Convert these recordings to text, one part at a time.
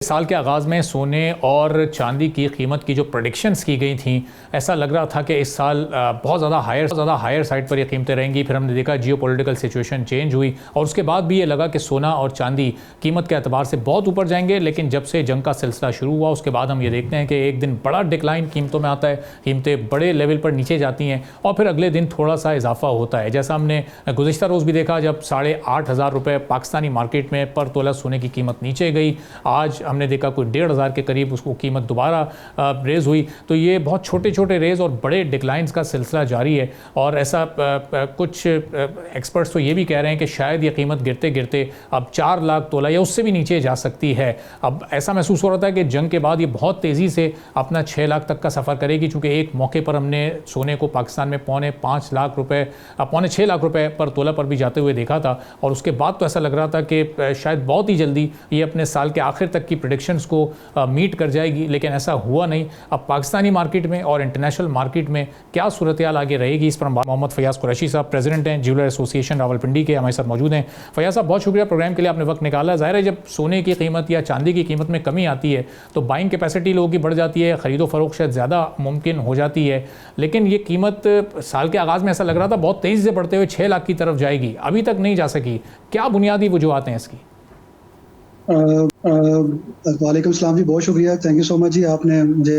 साल के आगाज़ में सोने और चांदी की कीमत की जो प्रेडिक्शंस की गई थी, ऐसा लग रहा था कि इस साल बहुत ज़्यादा हायर साइड पर ये कीमतें रहेंगी। फिर हमने देखा जियोपॉलिटिकल सिचुएशन चेंज हुई और उसके बाद भी ये लगा कि सोना और चांदी कीमत के एतबार से बहुत ऊपर जाएंगे। लेकिन जब से जंग का सिलसिला शुरू हुआ उसके बाद हम ये देखते हैं कि एक दिन बड़ा डिक्लाइन कीमतों में आता है, कीमतें बड़े लेवल पर नीचे जाती हैं और फिर अगले दिन थोड़ा सा इजाफा होता है। जैसा हमने गुज़िश्ता रोज़ भी देखा जब 8,500 रुपये पाकिस्तानी मार्केट में पर तोला सोने की कीमत नीचे गई। आज हमने देखा कोई 1,500 के करीब उसको कीमत दोबारा रेज़ हुई। तो ये बहुत छोटे छोटे रेज़ और बड़े डिक्लाइंस का सिलसिला जारी है और ऐसा कुछ एक्सपर्ट्स तो ये भी कह रहे हैं कि शायद ये कीमत गिरते गिरते अब 4 लाख तोला या उससे भी नीचे जा सकती है। अब ऐसा महसूस हो रहा था कि जंग के बाद ये बहुत तेज़ी से अपना 6 लाख तक का सफ़र करेगी, चूँकि एक मौके पर हमने सोने को पाकिस्तान में पौने 6 लाख रुपये पर तोला पर भी जाते हुए देखा था। और उसके बाद तो ऐसा लग रहा था कि शायद बहुत ही जल्दी ये अपने साल के आखिर तक की प्रेडिक्शंस को मीट कर जाएगी, लेकिन ऐसा हुआ नहीं। अब पाकिस्तानी मार्केट में और इंटरनेशनल मार्केट में क्या सूरत हाल आगे रहेगी, इस पर मोहम्मद फयाज कुरैशी साहब प्रेसिडेंट हैं ज्वेलर एसोसिएशन रावलपिंडी के, हमारे साथ मौजूद हैं। फयाज साहब बहुत शुक्रिया प्रोग्राम के लिए, आपने वक्त निकाला। ज़ाहिर है जब सोने की कीमत या चांदी की कीमत में कमी आती है तो बाइंग कैपेसिटी लोगों की बढ़ जाती है, ख़रीदो फरोख्त शायद ज़्यादा मुमकिन हो जाती है। लेकिन ये कीमत साल के आगाज़ में ऐसा लग रहा था बहुत तेज़ी से बढ़ते हुए 6 लाख की तरफ जाएगी, अभी तक नहीं जा सकी। क्या बुनियादी वजूहात हैं इसकी? वालेकुम सलाम जी, बहुत शुक्रिया, थैंक यू सो मच जी, आपने मुझे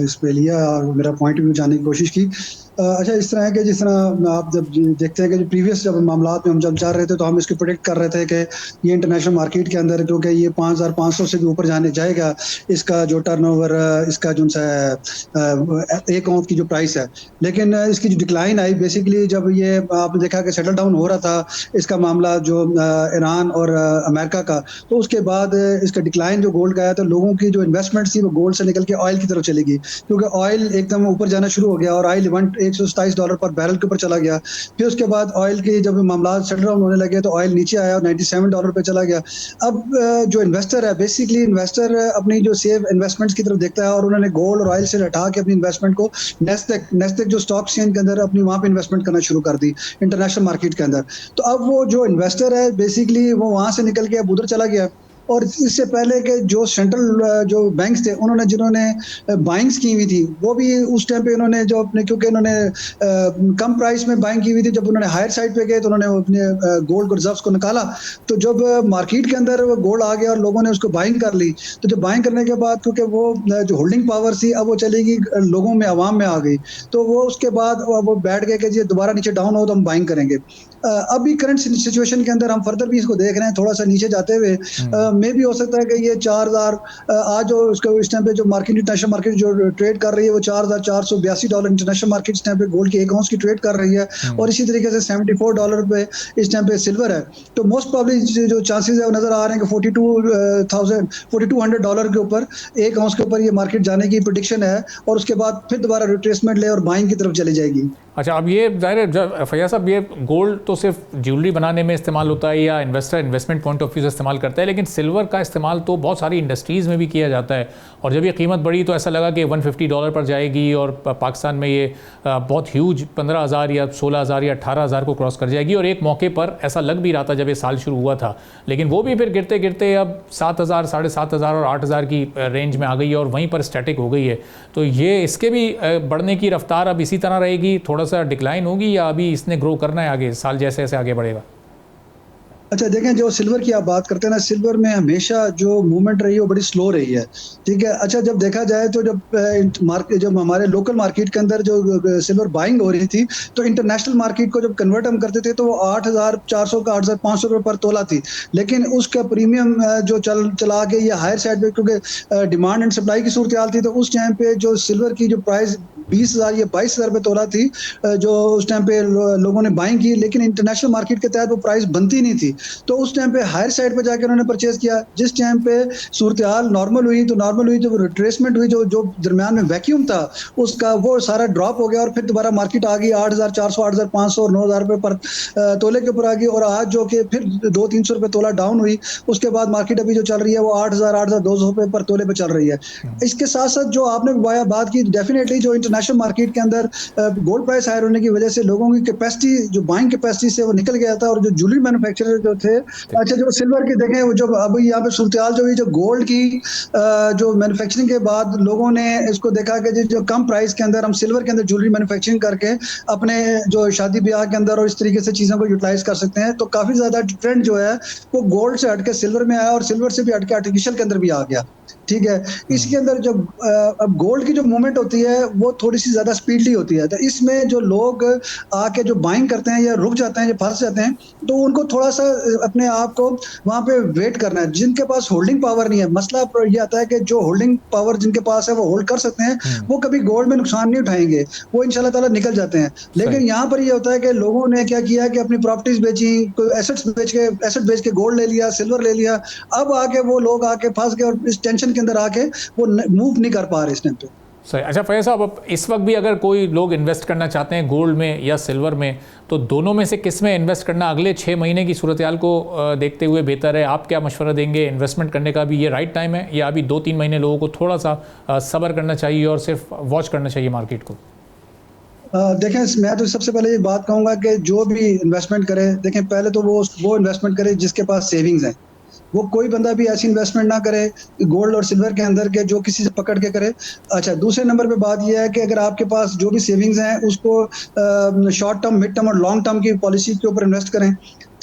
इस पे लिया और मेरा पॉइंट भी जानने की कोशिश की। अच्छा, इस तरह है कि जिस तरह आप जब देखते हैं कि जो प्रीवियस जब मामलात में हम जब जा रहे थे तो हम इसको प्रेडिक्ट कर रहे थे कि ये इंटरनेशनल मार्केट के अंदर क्योंकि ये 5,500 से भी ऊपर जाने जाएगा, इसका जो टर्नओवर, इसका जो एक औंस की जो प्राइस है। लेकिन इसकी जो डिक्लाइन आई बेसिकली जब ये आपने देखा कि सेटल डाउन हो रहा था इसका मामला जो ईरान और अमेरिका का, तो उसके बाद इसका डिक्लाइन जो गोल्ड का आया तो लोगों की जो इन्वेस्टमेंट थी वो गोल्ड से निकल के ऑयल की तरफ चली गई, क्योंकि ऑयल एकदम ऊपर जाना शुरू हो गया और ऑयल $127 पर बैरल के ऊपर चला गया। फिर उसके बाद ऑयल के जब मामला सेटल डाउन होने लगे तो ऑयल नीचे आया और $97 पे चला गया। अब जो इन्वेस्टर है बेसिकली इन्वेस्टर अपनी जो सेफ इन्वेस्टमेंट्स की तरफ देखता है और उन्होंने गोल्ड और ऑयल से हटा के अपनी इन्वेस्टमेंट को नेस्टेक जो स्टॉक एक्सचेंज के अंदर अपनी वहाँ पे इन्वेस्टमेंट करना शुरू कर दी इंटरनेशनल मार्केट के अंदर। तो अब वो जो इन्वेस्टर है बेसिकली वो वहाँ से निकल के अब उधर चला गया। और इससे पहले के जो सेंट्रल जो बैंक्स थे उन्होंने जिन्होंने बाइंग्स की हुई थी वो भी उस टाइम पे उन्होंने जो अपने क्योंकि उन्होंने कम प्राइस में बाइंग की हुई थी, जब उन्होंने हायर साइड पे गए तो उन्होंने अपने गोल्ड को रिजर्व्स को निकाला। तो जब मार्केट के अंदर वो गोल्ड आ गया और लोगों ने उसको बाइंग कर ली, तो जब बाइंग करने के बाद क्योंकि वो जो होल्डिंग पावर थी अब वो चलेगी लोगों में, आवाम में आ गई, तो वो उसके बाद वो बैठ गए कि जी दोबारा नीचे डाउन हो तो हम बाइंग करेंगे। अभी करंट सिचुएशन के अंदर हम फर्दर भी इसको देख रहे हैं थोड़ा सा नीचे जाते हुए, मे भी हो सकता है कि ये 4,000 आज जो उसको इस टाइम पे जो मार्केट इंटरनेशनल मार्केट जो ट्रेड कर रही है वो $4,482 इंटरनेशनल मार्केट इस टाइम पे गोल्ड की एक औंस की ट्रेड कर रही है और इसी तरीके से $74 पे इस टाइम पे सिल्वर है। तो मोस्ट प्रोबेबली जो चांसेस है वो नजर आ रहे हैं कि $4,200 के ऊपर एक औंस के ऊपर ये मार्केट जाने की प्रेडिक्शन है और उसके बाद फिर दोबारा रिट्रेसमेंट ले और बाइंग की तरफ चली जाएगी। अच्छा, अब ये ज़ाहिर है फैयाज साहब, ये गोल्ड तो सिर्फ ज्वेलरी बनाने में इस्तेमाल होता है या इन्वेस्टमेंट पॉइंट ऑफ व्यू से इस्तेमाल करता है, लेकिन सिल्वर का इस्तेमाल तो बहुत सारी इंडस्ट्रीज़ में भी किया जाता है। और जब ये कीमत बढ़ी तो ऐसा लगा कि $150 पर जाएगी और पाकिस्तान में ये बहुत ह्यूज 15,000 या 16,000 या 18,000 को क्रॉस कर जाएगी। और एक मौके पर ऐसा लग भी रहा था जब ये साल शुरू हुआ था, लेकिन वो भी फिर गिरते गिरते अब 7,000, 7,500 और 8,000 की रेंज में आ गई है और वहीं पर स्टैटिक हो गई है। तो ये इसके भी बढ़ने की रफ्तार अब इसी तरह रहेगी, थोड़ा सा डिक्लाइन होगी या अभी इसने ग्रो करना है आगे, साल जैसे जैसे आगे बढ़ेगा? अच्छा देखें, जो सिल्वर की आप बात करते हैं ना, सिल्वर में हमेशा जो मूवमेंट रही है वो बड़ी स्लो रही है, ठीक है। अच्छा, जब देखा जाए तो जब हमारे लोकल मार्केट के अंदर जो सिल्वर बाइंग हो रही थी तो इंटरनेशनल मार्केट को जब कन्वर्ट हम करते थे तो वो 8,400 का 8,500 रुपये पर तोला थी, लेकिन उसका प्रीमियम जो चला के ये हायर साइड पे क्योंकि डिमांड एंड सप्लाई की सूरत हाल थी, तो उस टाइम पे जो सिल्वर की जो प्राइस 20,000 या 22,000 रुपये तोला थी जो उस टाइम पे लोगों ने बाइंग की, लेकिन इंटरनेशनल मार्केट के तहत वो प्राइस बनती नहीं थी। तो उस टाइम पे हायर साइड पे जाकर उन्होंने परचेज किया। जिस टाइम पे सूरत हाल नॉर्मल हुई तो नॉर्मल हुई, जब रिट्रेसमेंट हुई जो दरमियान में वैक्यूम था उसका वो सारा ड्रॉप हो गया और फिर दोबारा मार्केट आ गई 8,400, 8,500 और 9,000 रुपये पर तोले के ऊपर आ गई। और आज जो कि फिर 200-300 रुपये तोला डाउन हुई, उसके बाद मार्केट अभी जो चल रही है वो 8,000, 8,200 रुपये पर तोले पे चल रही है। इसके साथ साथ जो आपने बात की, डेफिनेटली जो इंटरनेशनल इंटरनेशनल मार्केट के अंदर गोल्ड प्राइस हायर होने की वजह से लोगों की कैपेसिटी, जो बाइंग कैपेसिटी से वो निकल गया था, और जो ज्वेलरी मैन्युफैक्चरर जो थे, अच्छा जो सिल्वर के देखें, वो जो अभी यहाँ पे सूरत जो हुई, जो गोल्ड की जो मैन्युफैक्चरिंग के बाद लोगों ने इसको देखा कि जो कम प्राइस के अंदर हम सिल्वर के अंदर ज्वेलरी मैन्युफैक्चरिंग करके अपने जो शादी ब्याह के अंदर और इस तरीके से चीज़ों को यूटिलाइज कर सकते हैं। तो काफ़ी ज़्यादा ट्रेंड जो है वो गोल्ड से हटके सिल्वर में आया, और सिल्वर से भी हटके आर्टिफिशियल के अंदर भी आ गया। ठीक है, इसके अंदर जब अब गोल्ड की जो मूवमेंट होती है वो थोड़ी सी ज़्यादा स्पीडली होती है, तो इसमें जो लोग आके जो बाइंग करते हैं या रुक जाते हैं या फंस जाते हैं, तो उनको थोड़ा सा अपने आप को वहाँ पे वेट करना है। जिनके पास होल्डिंग पावर नहीं है, मसला ये आता है कि जो होल्डिंग पावर जिनके पास है वो होल्ड कर सकते हैं, वो कभी गोल्ड में नुकसान नहीं उठाएंगे, वो इंशाल्लाह ताला निकल जाते हैं। लेकिन यहाँ पर ये होता है कि लोगों ने क्या किया कि अपनी प्रॉपर्टीज बेची, कोई एसेट बेच के गोल्ड ले लिया, सिल्वर ले लिया, अब आके वो लोग आके फंस गए और इस टेंशन के अंदर आके वो मूव नहीं कर पा रहे इस टाइम पे। सही। अच्छा फैज़ साहब, अब इस वक्त भी अगर कोई लोग इन्वेस्ट करना चाहते हैं गोल्ड में या सिल्वर में, तो दोनों में से किस में इन्वेस्ट करना अगले 6 महीने की सूरत-ए-हाल को देखते हुए बेहतर है? आप क्या मशवरा देंगे? इन्वेस्टमेंट करने का भी ये राइट टाइम है, या अभी 2-3 महीने लोगों को थोड़ा सा सब्र करना चाहिए और सिर्फ वॉच करना चाहिए मार्केट को? देखें, मैं तो सबसे पहले ये बात कहूँगा कि जो भी इन्वेस्टमेंट करे, देखें पहले तो वो इन्वेस्टमेंट करे जिसके पास सेविंग्स हैं। वो कोई बंदा भी ऐसी इन्वेस्टमेंट ना करे गोल्ड और सिल्वर के अंदर के जो किसी से पकड़ के करे। अच्छा, दूसरे नंबर पे बात ये है कि अगर आपके पास जो भी सेविंग्स हैं उसको शॉर्ट टर्म, मिड टर्म और लॉन्ग टर्म की पॉलिसी के ऊपर इन्वेस्ट करें।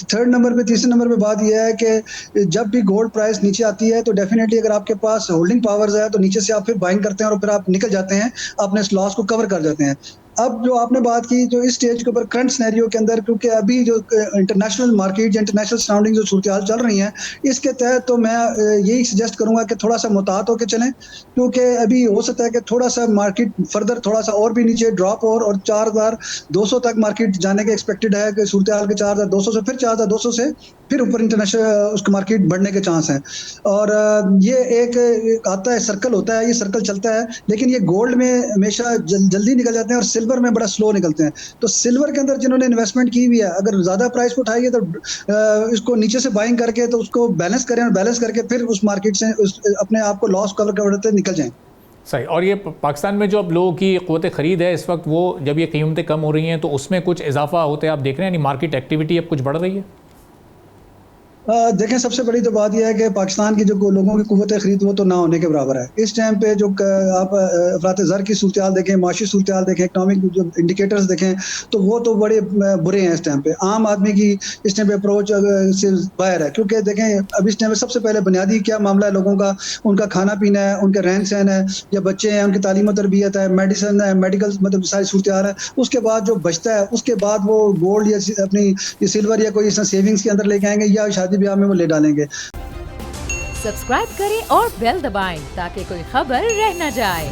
थर्ड नंबर पे, तीसरे नंबर पे बात यह है कि जब भी गोल्ड प्राइस नीचे आती है तो डेफिनेटली अगर आपके पास होल्डिंग पावर्स है तो नीचे से आप फिर बाइंग करते हैं और फिर आप निकल जाते हैं, अपने इस लॉस को कवर कर जाते हैं। अब जो आपने बात की जो इस स्टेज के ऊपर करंट सिनेरियो के अंदर, क्योंकि अभी जो इंटरनेशनल मार्केट, इंटरनेशनल सराउंडिंग जो सूरत-ए-हाल चल रही हैं, इसके तहत तो मैं यही सजेस्ट करूंगा कि थोड़ा सा मुताहत होकर चलें, क्योंकि अभी हो सकता है कि थोड़ा सा मार्केट फर्दर थोड़ा सा और भी नीचे ड्रॉप और 4200 तक मार्केट जाने के एक्सपेक्टेड है कि सूरत-ए-हाल के 4200 से फिर 4200 से फिर ऊपर इंटरनेशनल उसका मार्केट बढ़ने के चांस हैं। और ये एक आता है सर्कल होता है, ये सर्कल चलता है, लेकिन ये गोल्ड में हमेशा जल्दी निकल जाते हैं और सिल्वर में बड़ा स्लो निकलते हैं। तो सिल्वर के अंदर जिन्होंने इन्वेस्टमेंट की हुई है, अगर ज़्यादा प्राइस को उठाइए तो इसको नीचे से बाइंग करके तो उसको बैलेंस करें, और बैलेंस करके फिर उस मार्केट से अपने आप को लॉस कवर करते निकल जाएं। सही। और ये पाकिस्तान में जो अब लोगों की क़ुव्वत ख़रीद है इस वक्त, वो जब ये कीमतें कम हो रही हैं तो उसमें कुछ इजाफा होते हैं आप देख रहे हैं, यानी मार्केट एक्टिविटी अब कुछ बढ़ रही है? देखें, सबसे बड़ी तो बात यह है कि पाकिस्तान की जो लोगों की क़ुव्वत ख़रीद वो तो ना होने के बराबर है। इस टाइम पे जो आप अफ़रात ज़र की सूरत-ए-हाल देखें, माशी सूरत-ए-हाल देखें, इकनॉमिक जो इंडिकेटर्स देखें, तो वो तो बड़े बुरे हैं इस टाइम पे। आम आदमी की इस टाइम पे अप्रोच से बाहर है, क्योंकि देखें अब इस टाइम पे सबसे पहले बुनियादी क्या मामला है लोगों का, उनका खाना पीना है, उनका रहन-सहन है, या बच्चे हैं उनकी तालीम और तरबियत है, मेडिसिन है, मेडिकल मतलब सारी सूरत-ए-हाल है। उसके बाद जो बचता है उसके बाद वो गोल्ड या अपनी सिल्वर या कोई सेविंग्स के अंदर लेके आएंगे या शादी ब्याह में वो ले डालेंगे। सब्सक्राइब करें और बेल दबाएं ताकि कोई खबर रह न जाए।